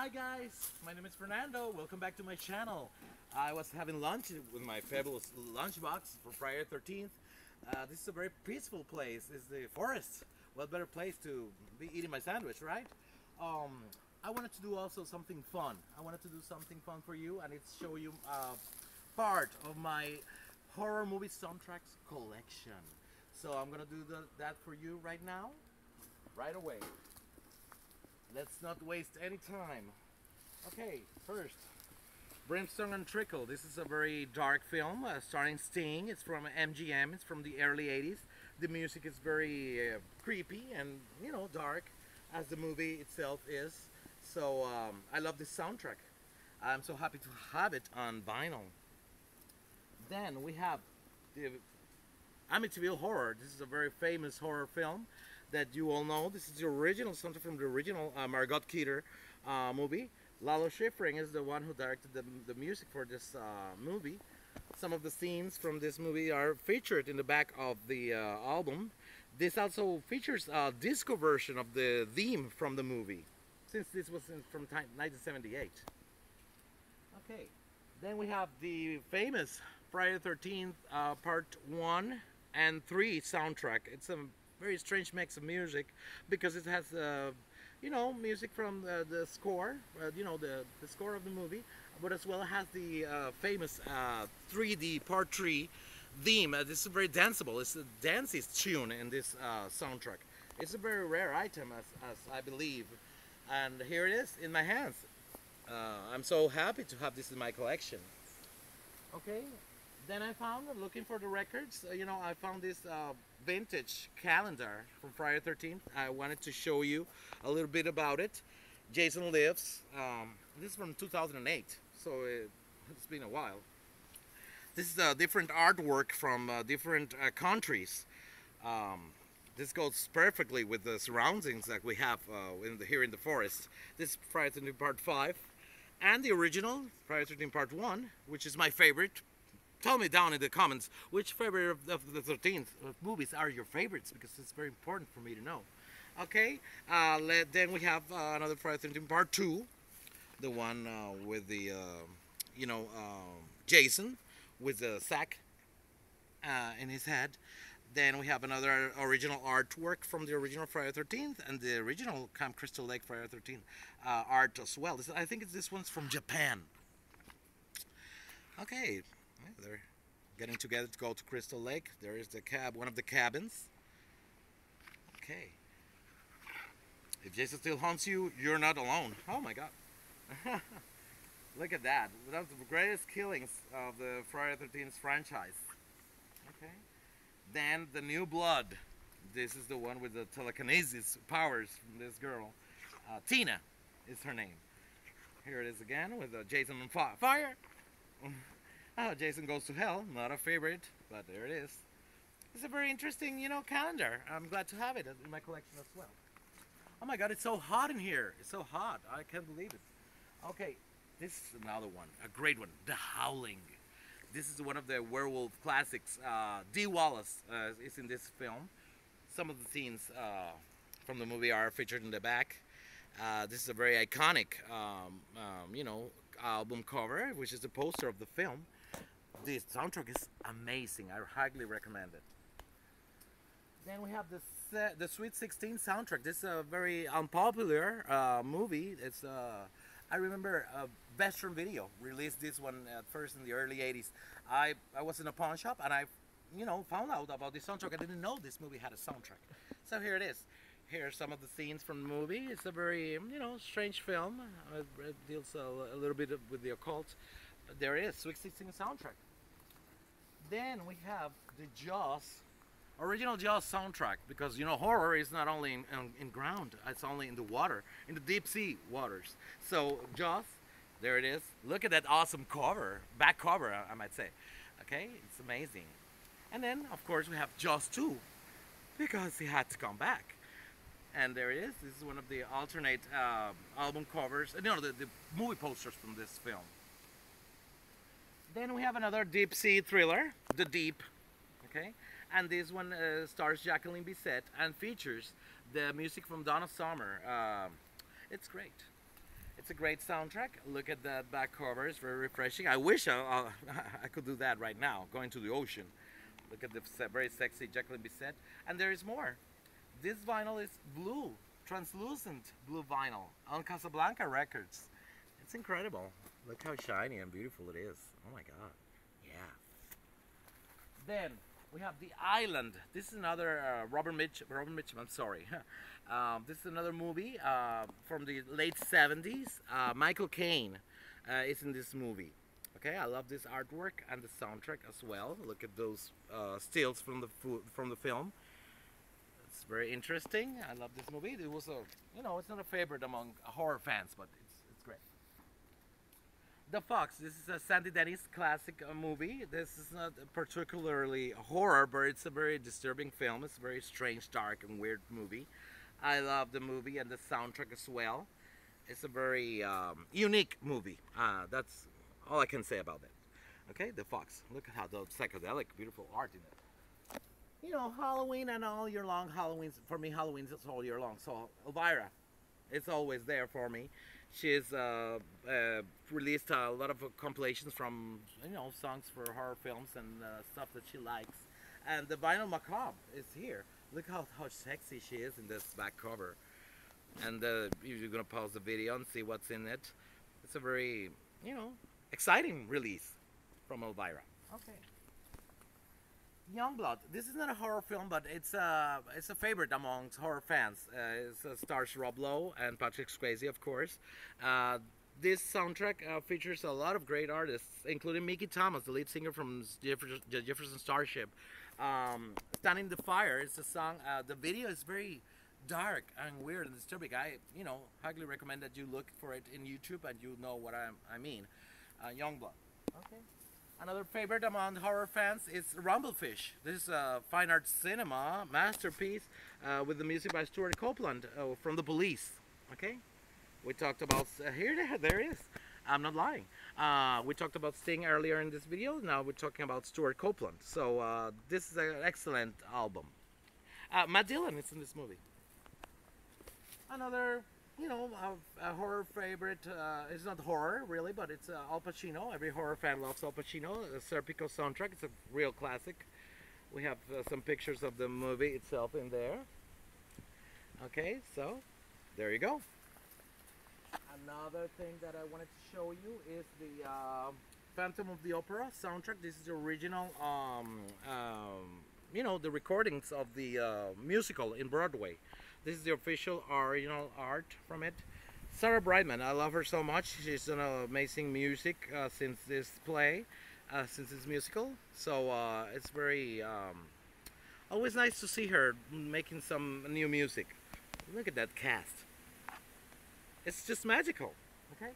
Hi guys, my name is Fernando. Welcome back to my channel. I was having lunch with my fabulous lunchbox for Friday 13th. This is a very peaceful place. It's the forest. What better place to be eating my sandwich, right? I wanted to do also something fun. I wanted to do something fun for you, and it's show you part of my horror movie soundtracks collection. So I'm gonna do that for you right now, right away. Let's not waste any time. Okay, first, Brimstone and Trickle. This is a very dark film starring Sting. It's from MGM. It's from the early 80s. The music is very creepy and, you know, dark, as the movie itself is. So I love this soundtrack. I'm so happy to have it on vinyl. Then we have the Amityville Horror. This is a very famous horror film that you all know. This is the original, something from the original Margot Kidder movie. Lalo Schifrin is the one who directed the music for this movie. Some of the scenes from this movie are featured in the back of the album. This also features a disco version of the theme from the movie, since this was from 1978. Okay, then we have the famous Friday the 13th Part 1 and 3 soundtrack. It's a very strange mix of music because it has you know, music from the score, you know, the score of the movie, but as well has the famous 3D Part 3 theme. This is very danceable. It's the danciest tune in this soundtrack. It's a very rare item, as I believe, and here it is in my hands. I'm so happy to have this in my collection. Okay, then I found, looking for the records, you know, I found this vintage calendar from Friday 13th. I wanted to show you a little bit about it. Jason Lives. This is from 2008, so it's been a while. This is different artwork from different countries. This goes perfectly with the surroundings that we have here in the forest. This is Friday 13th Part 5. And the original, Friday 13th Part 1, which is my favorite. Tell me down in the comments which favorite of the 13th movies are your favorites, because it's very important for me to know. Okay, then we have another Friday 13th Part 2, the one with the, you know, Jason with the sack in his head. Then we have another original artwork from the original Friday 13th and the original Camp Crystal Lake Friday 13th art as well. I think this one's from Japan. Okay, they're getting together to go to Crystal Lake. There is the one of the cabins. Okay. If Jason still haunts you, you're not alone. Oh my God. Look at that. One of the greatest killings of the Friday 13th franchise. Okay. Then the New Blood. This is the one with the telekinesis powers from this girl. Tina is her name. Here it is again with Jason on fire. Oh, Jason Goes to Hell. Not a favorite, but there it is. It's a very interesting, you know, calendar. I'm glad to have it in my collection as well. Oh my God, it's so hot in here. It's so hot. I can't believe it. Okay, this is another one. A great one. The Howling. This is one of the werewolf classics. Dee Wallace is in this film. Some of the scenes from the movie are featured in the back. This is a very iconic, you know, album cover, which is the poster of the film. This soundtrack is amazing. I highly recommend it. Then we have the Sweet 16 soundtrack. This is a very unpopular movie. It's I remember Western Video released this one at first in the early 80s. I was in a pawn shop and I, you know, found out about this soundtrack. I didn't know this movie had a soundtrack. So here it is. Here are some of the scenes from the movie. It's a very, you know, strange film. It deals a little bit with the occult. But there it is, Sweet 16 soundtrack. Then we have the Jaws, original Jaws soundtrack, because, you know, horror is not only in ground, it's only in the water, in the deep sea waters. So Jaws, there it is. Look at that awesome cover, back cover, I might say. Okay, it's amazing. And then, of course, we have Jaws 2, because he had to come back. And there it is. This is one of the alternate album covers, no, the movie posters from this film. Then we have another deep sea thriller, The Deep. Okay, and this one stars Jacqueline Bisset and features the music from Donna Summer. It's great. It's a great soundtrack. Look at that back cover; it's very refreshing. I wish I could do that right now, going to the ocean. Look at the very sexy Jacqueline Bisset, and there is more. This vinyl is blue, translucent blue vinyl on Casablanca Records. It's incredible. Look how shiny and beautiful it is. Oh my God. Yeah. Then we have The Island. This is another Robert Mitchum. I'm sorry. This is another movie from the late 70s. Michael Caine is in this movie. Okay, I love this artwork and the soundtrack as well. Look at those stills from the film. It's very interesting. I love this movie. It was it's not a favorite among horror fans, but it's great. The Fox. This is a Sandy Dennis classic movie. This is not particularly horror, but it's a very disturbing film. It's a very strange, dark, and weird movie. I love the movie and the soundtrack as well. It's a very unique movie. That's all I can say about it. Okay, The Fox. Look at how the psychedelic, beautiful art in it. You know, Halloween and all year long. For me, Halloween's all year long. So Elvira, it's always there for me. She's released a lot of compilations from songs for horror films and stuff that she likes. And the Vinyl Macabre is here. Look how sexy she is in this back cover. And you're gonna pause the video and see what's in it. It's a very exciting release from Elvira. Okay. Youngblood. This is not a horror film, but it's a favorite amongst horror fans. It stars Rob Lowe and Patrick Swayze, of course. This soundtrack features a lot of great artists, including Mickey Thomas, the lead singer from Jefferson Starship. "Standing the Fire" is a song. The video is very dark and weird and disturbing. I highly recommend that you look for it in YouTube and you know what I mean. Youngblood. Okay. Another favorite among horror fans is Rumblefish. This is a fine art cinema masterpiece with the music by Stuart Copeland from The Police. Okay, we talked about there it is. I'm not lying. We talked about Sting earlier in this video. Now we're talking about Stuart Copeland. So this is an excellent album. Matt Dillon is in this movie. Another a horror favorite. It's not horror really, but it's Al Pacino. Every horror fan loves Al Pacino. The Serpico soundtrack. It's a real classic. We have some pictures of the movie itself in there. Okay, so there you go. Another thing that I wanted to show you is the Phantom of the Opera soundtrack. This is the original, the recordings of the musical in Broadway. This is the official original art from it. Sarah Brightman, I love her so much. She's done amazing music since this play, since this musical. So it's very always nice to see her making some new music. Look at that cast. It's just magical. Okay.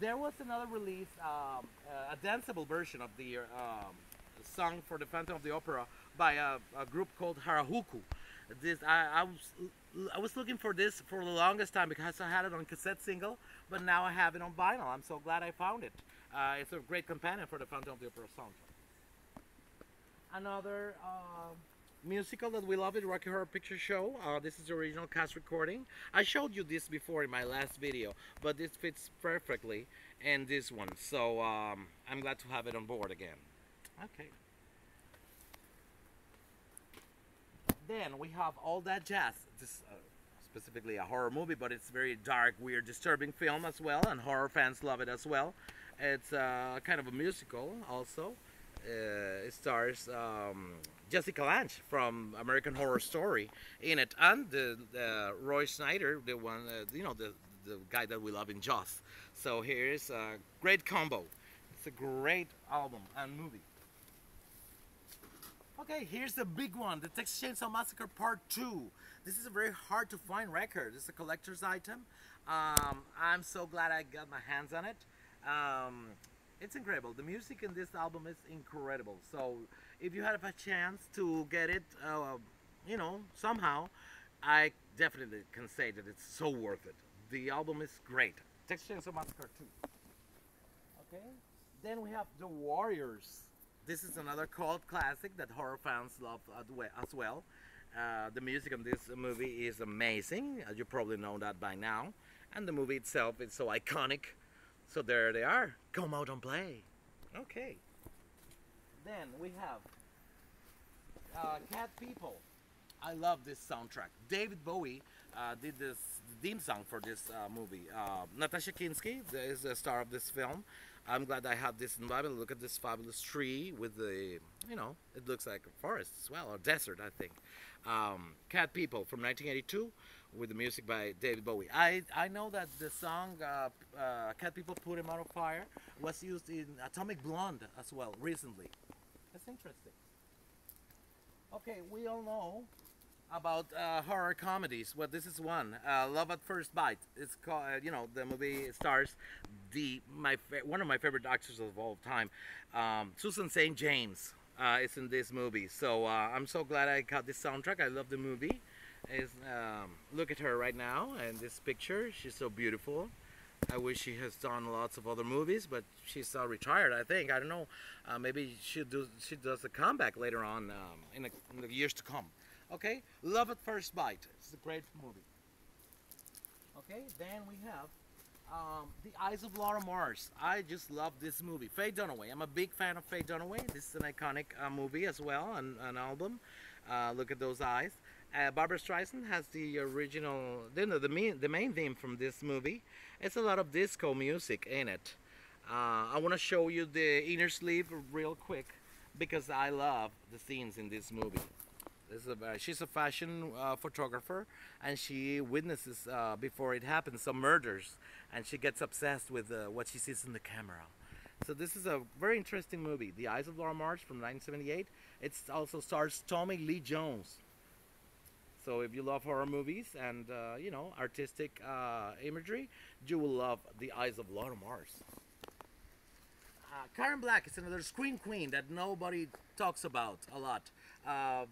There was another release, a danceable version of the song for the Phantom of the Opera by a group called Harajuku. I was looking for this for the longest time because I had it on cassette single, but now I have it on vinyl. I'm so glad I found it. It's a great companion for the Phantom of the Opera soundtrack. Another musical that we love is Rocky Horror Picture Show. This is the original cast recording. I showed you this before in my last video, but this fits perfectly in this one. So I'm glad to have it on board again. Okay. Then we have All That Jazz. This specifically a horror movie, but it's very dark, weird, disturbing film as well, and horror fans love it as well. It's kind of a musical also. It stars Jessica Lange from American Horror Story in it, and the Roy Schneider, the one, the guy that we love in Jaws. So here's a great combo. It's a great album and movie. Okay, here's the big one, the Texas Chainsaw Massacre Part 2. This is a very hard to find record. It's a collector's item. I'm so glad I got my hands on it. It's incredible. The music in this album is incredible. So if you have a chance to get it, somehow, I definitely can say that it's so worth it. The album is great. Texas Chainsaw Massacre 2. Okay. Then we have The Warriors. This is another cult classic that horror fans love as well. The music in this movie is amazing. You probably know that by now. and the movie itself is so iconic. So there they are. Come out and play. Okay. Then we have Cat People. I love this soundtrack. David Bowie did this theme song for this movie. Natasha Kinski is the star of this film. I'm glad I have this in Bible. Look at this fabulous tree with the, it looks like a forest as well, or desert, I think. Cat People from 1982 with the music by David Bowie. I know that the song Cat People Put Him Out of Fire was used in Atomic Blonde as well recently. That's interesting. Okay, we all know about horror comedies. Well, this is one, Love at First Bite. It's called, the movie stars one of my favorite actors of all time, Susan St. James. Is in this movie, so I'm so glad I got this soundtrack. I love the movie. Look at her right now and this picture. She's so beautiful. I wish she has done lots of other movies, but she's retired, I think. I don't know. Maybe she does a comeback later on in the years to come. Okay, Love at First Bite. It's a great movie. Okay, then we have The Eyes of Laura Mars. I just love this movie. Faye Dunaway. I'm a big fan of Faye Dunaway. This is an iconic movie as well, an album. Look at those eyes. Barbara Streisand has the original, the main theme from this movie. It's a lot of disco music in it. I want to show you the inner sleeve real quick because I love the scenes in this movie. She's a fashion photographer, and she witnesses before it happens some murders, and she gets obsessed with what she sees in the camera. So this is a very interesting movie, The Eyes of Laura Mars from 1978. It also stars Tommy Lee Jones. So if you love horror movies and artistic imagery, you will love The Eyes of Laura Mars. Karen Black is another scream queen that nobody talks about a lot.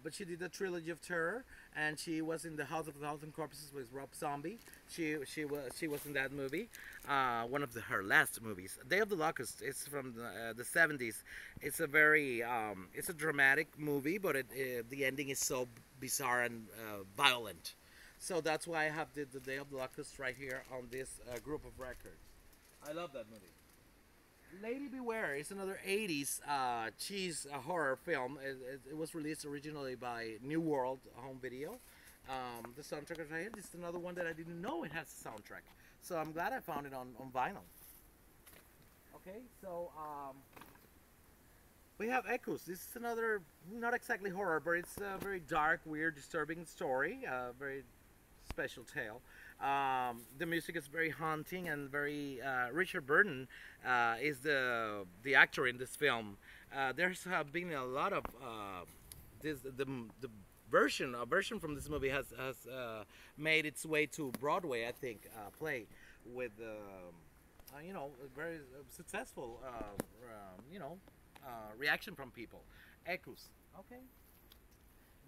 But she did a trilogy of terror, and she was in The House of a Thousand Corpses with Rob Zombie. She was in that movie, one of her last movies. Day of the Locust is from the 70s. It's a very it's a dramatic movie, but the ending is so bizarre and violent. So that's why I have the Day of the Locust right here on this group of records. I love that movie. Lady Beware is another 80s cheese horror film. It was released originally by New World Home Video. The soundtrack right here, this is another one that I didn't know it has a soundtrack. So I'm glad I found it on vinyl. Okay, so we have Echoes. This is another, not exactly horror, but it's a very dark, weird, disturbing story. Very special tale. The music is very haunting and very. Richard Burton is the actor in this film. There's been a lot of the version from this movie has made its way to Broadway. I think play with a very successful reaction from people. Echoes. Okay.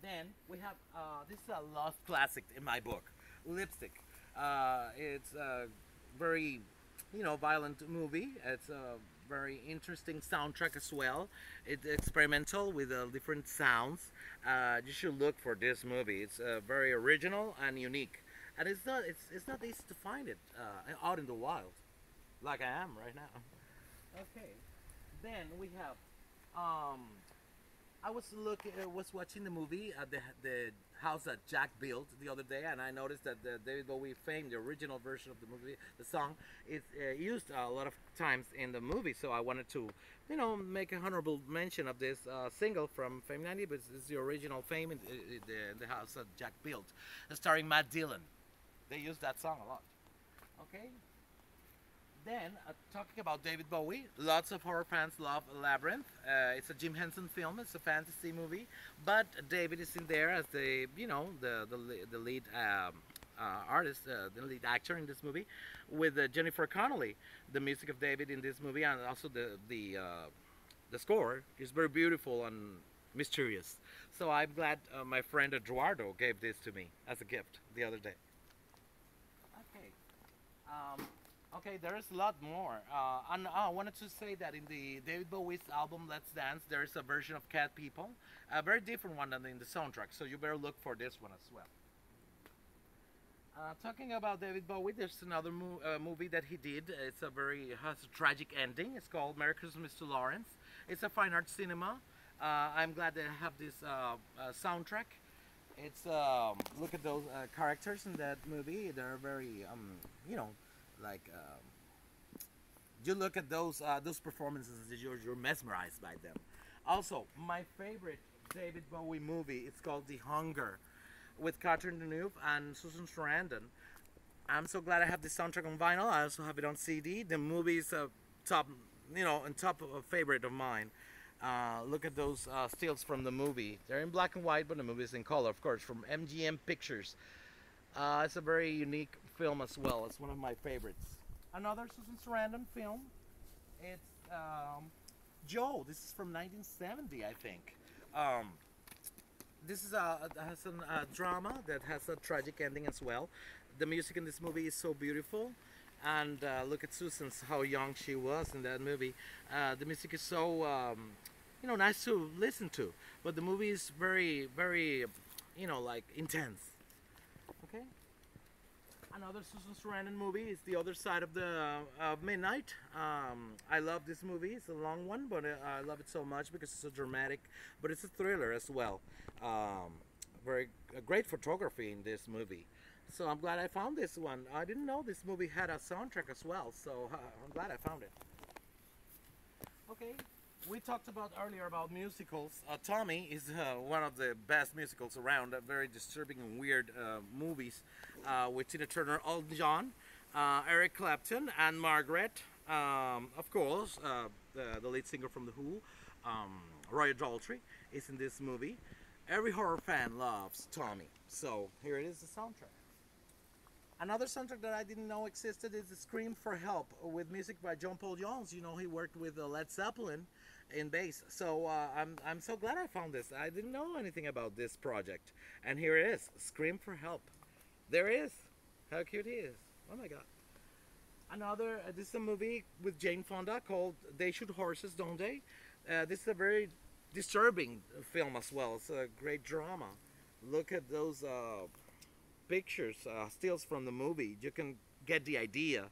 Then we have this is a lost classic in my book, Lipstick. It's a very, violent movie. It's a very interesting soundtrack as well. It's experimental with different sounds. You should look for this movie. It's very original and unique, and it's not easy to find it out in the wild, like I am right now. Okay, then we have. I was watching the movie at the house that Jack built the other day, and I noticed that the David Bowie Fame, the original version of the movie, the song, is used a lot of times in the movie. So I wanted to, make a honorable mention of this single from Fame 90, but it's the original Fame in the house that Jack built, starring Matt Dillon. They used that song a lot. Okay. Then, talking about David Bowie, lots of horror fans love Labyrinth. It's a Jim Henson film. It's a fantasy movie, but David is in there as the lead artist, the lead actor in this movie, with Jennifer Connelly. The music of David in this movie, and also the score is very beautiful and mysterious. So I'm glad my friend Eduardo gave this to me as a gift the other day. Okay. Okay, there is a lot more. And I wanted to say that in the David Bowie's album Let's Dance, there is a version of Cat People, a very different one than in the soundtrack, so you better look for this one as well. Talking about David Bowie, there's another movie that he did. It's a very has a tragic ending. It's called Merry Christmas to Lawrence. It's a fine art cinema. I'm glad they have this soundtrack. It's look at those characters in that movie. They're very you know, like you look at those performances, you're mesmerized by them. Also, my favorite David Bowie movie. It's called The Hunger, with Catherine Deneuve and Susan Sarandon. I'm so glad I have this soundtrack on vinyl. I also have it on CD. The movie is a top, and top of a favorite of mine. Look at those stills from the movie. They're in black and white, but the movie is in color, of course, from MGM Pictures. It's a very unique film as well. It's one of my favorites. Another Susan Sarandon film. It's Joe. This is from 1970, I think. This is has a drama that has a tragic ending as well. The music in this movie is so beautiful, and look at Susan's how young she was in that movie. The music is so nice to listen to, but the movie is very very like intense. Okay. Another Susan Sarandon movie is The Other Side of the Midnight. I love this movie. It's a long one, but I love it so much because it's so dramatic. But it's a thriller as well. Very great photography in this movie. So I'm glad I found this one. I didn't know this movie had a soundtrack as well. So I'm glad I found it. Okay. We talked about earlier about musicals. Tommy is one of the best musicals around. Very disturbing and weird movies with Tina Turner, Elton John, Eric Clapton, and Margaret. Of course, the lead singer from The Who, Roy Daltrey, is in this movie. Every horror fan loves Tommy. So here it is, the soundtrack. Another soundtrack that I didn't know existed is Scream for Help with music by John Paul Jones. You know, he worked with Led Zeppelin in bass. So I'm so glad I found this. I didn't know anything about this project. And here it is, Scream for Help. There it is. How cute he is. Oh my God. Another, this is a movie with Jane Fonda called They Shoot Horses, Don't They? This is a very disturbing film as well. It's a great drama. Look at those pictures, stills from the movie. You can get the idea.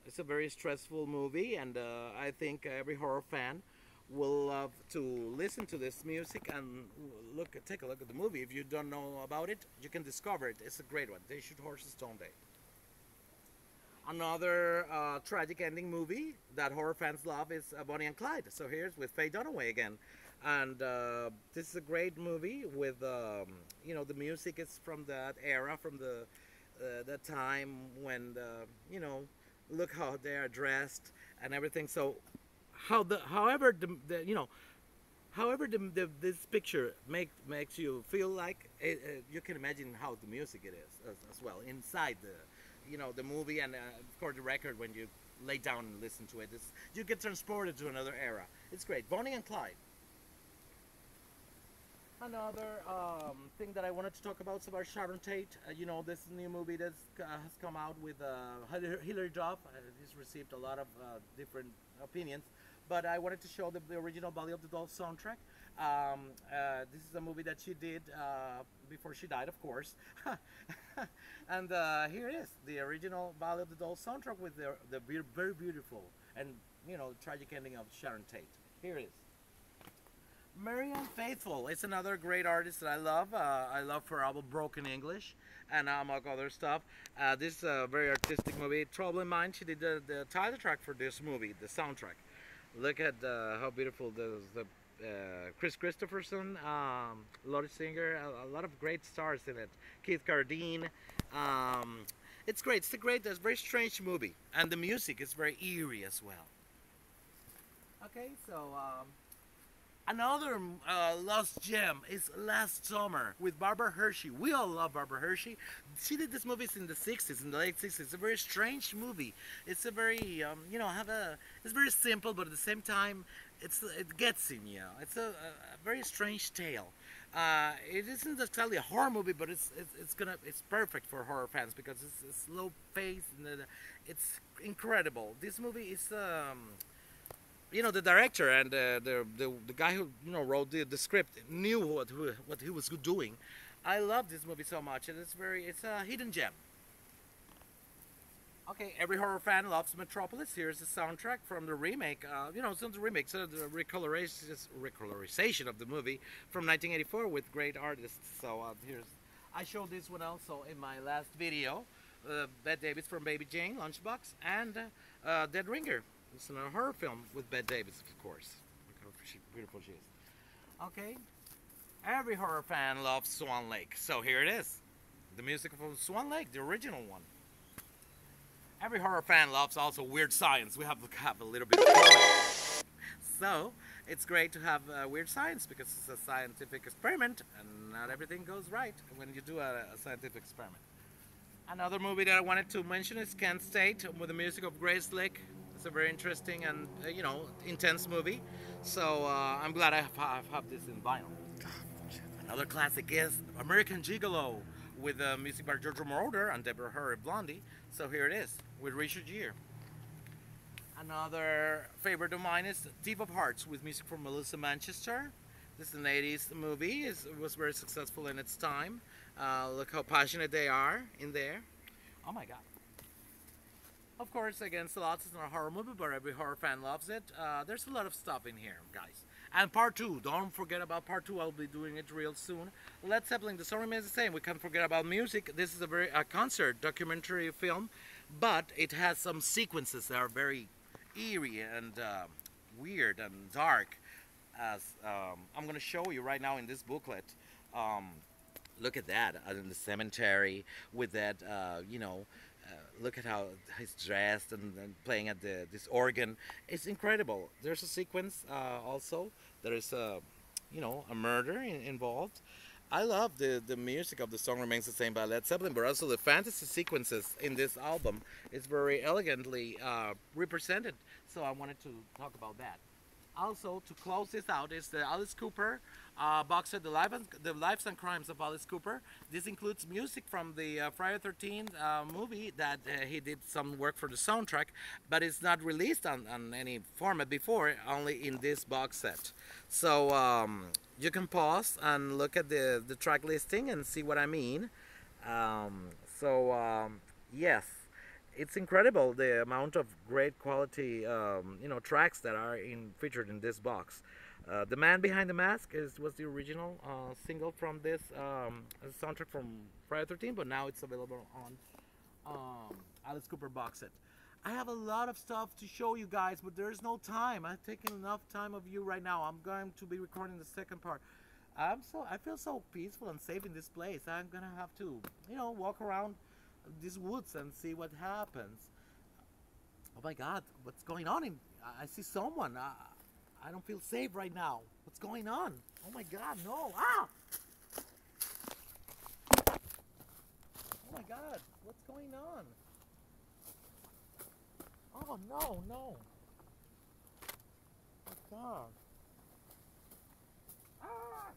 It's a very stressful movie, and I think every horror fan will love to listen to this music and take a look at the movie. If you don't know about it, you can discover it. It's a great one. They Shoot Horses, Don't They? Another tragic ending movie that horror fans love is Bonnie and Clyde. So here's with Faye Dunaway again. And this is a great movie with, the music is from that era, from that time when, look how they are dressed and everything. So however this picture makes you feel like you can imagine how the music it is as well inside the movie, and of course the record. When you lay down and listen to it, you get transported to another era. It's great. Bonnie and Clyde. Another thing that I wanted to talk about is about Sharon Tate. This new movie that has come out with Hilary Duff. He's received a lot of different opinions, but I wanted to show the original Valley of the Dolls soundtrack. This is a movie that she did before she died, of course. And here it is, the original Valley of the Dolls soundtrack with the very beautiful and tragic ending of Sharon Tate. Here it is. Marianne Faithfull is another great artist that I love. I love her album Broken English and among other stuff. This is a very artistic movie. Trouble in Mind, she did the title track for this movie, the soundtrack. Look at how beautiful the Chris Christopherson, Lori Singer, a lot of great stars in it. Keith Carradine. It's great. It's a very strange movie, and the music is very eerie as well. Okay, so another lost gem is Last Summer with Barbara Hershey. We all love Barbara Hershey. She did this movie in the 60s, in the late 60s. It's a very strange movie. It's a very, it's very simple, but at the same time, it gets in you. It's a very strange tale. It isn't exactly a horror movie, but it's perfect for horror fans because it's slow paced and it's incredible. This movie is. The director and the guy who wrote the script knew what he was doing, I love this movie so much, and it's a hidden gem. Okay, every horror fan loves Metropolis. Here's the soundtrack from the remake. It's not the remake, so the recolorization of the movie from 1984 with great artists. So here's, I showed this one also in my last video. Bette Davis from Baby Jane, Lunchbox, and Dead Ringer. It's a horror film with Bette Davis, of course. Look how beautiful she is. Okay, every horror fan loves Swan Lake. So here it is, the music from Swan Lake, the original one. Every horror fan loves also weird science. We have to have a little bit of color. So it's great to have weird science because it's a scientific experiment and not everything goes right when you do a scientific experiment. Another movie that I wanted to mention is Kent State with the music of Grace Slick. It's a very interesting and intense movie. So I'm glad I have this in vinyl. Another classic is American Gigolo with music by Giorgio Moroder and Deborah Harry Blondie. So here it is with Richard Gere. Another favorite of mine is Thief of Hearts with music from Melissa Manchester. This is an 80s movie. It was very successful in its time. Look how passionate they are in there. Oh my god. Of course, Against the Odds is not a horror movie, but every horror fan loves it. There's a lot of stuff in here, guys. And part 2, don't forget about part 2. I'll be doing it real soon. Led Zeppelin, the story remains the same. We can't forget about music. This is a concert documentary film, but it has some sequences that are very eerie and weird and dark. As I'm going to show you right now in this booklet. Look at that in the cemetery with that, look at how he's dressed and playing at this organ. It's incredible. There's a sequence also. There is a murder involved. I love the music of The Song Remains the Same by Led Zeppelin, but also the fantasy sequences in this album is very elegantly represented. So I wanted to talk about that. Also, to close this out, is the Alice Cooper box set, The Lives and Crimes of Alice Cooper. This includes music from the Friday the 13th movie that he did some work for the soundtrack, but it's not released on any format before, only in this box set. So you can pause and look at the track listing and see what I mean. Yes. It's incredible the amount of great quality, tracks that are featured in this box. The Man Behind the Mask was the original single from this soundtrack from Friday the 13th, but now it's available on Alice Cooper box set. I have a lot of stuff to show you guys, but there's no time. I've taken enough time of you right now. I'm going to be recording the second part. I feel so peaceful and safe in this place. I'm gonna have to, walk around these woods and see what happens. Oh my god, what's going on? I see someone. I don't feel safe right now. What's going on? Oh my god, no. Ah! Oh my god, what's going on? Oh no, no. Oh god. Ah!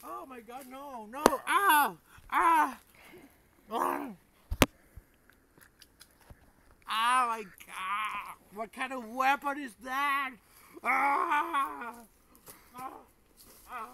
Oh my god, no, no, ah, ah, ah. Oh my god, what kind of weapon is that? Ah, ah, ah.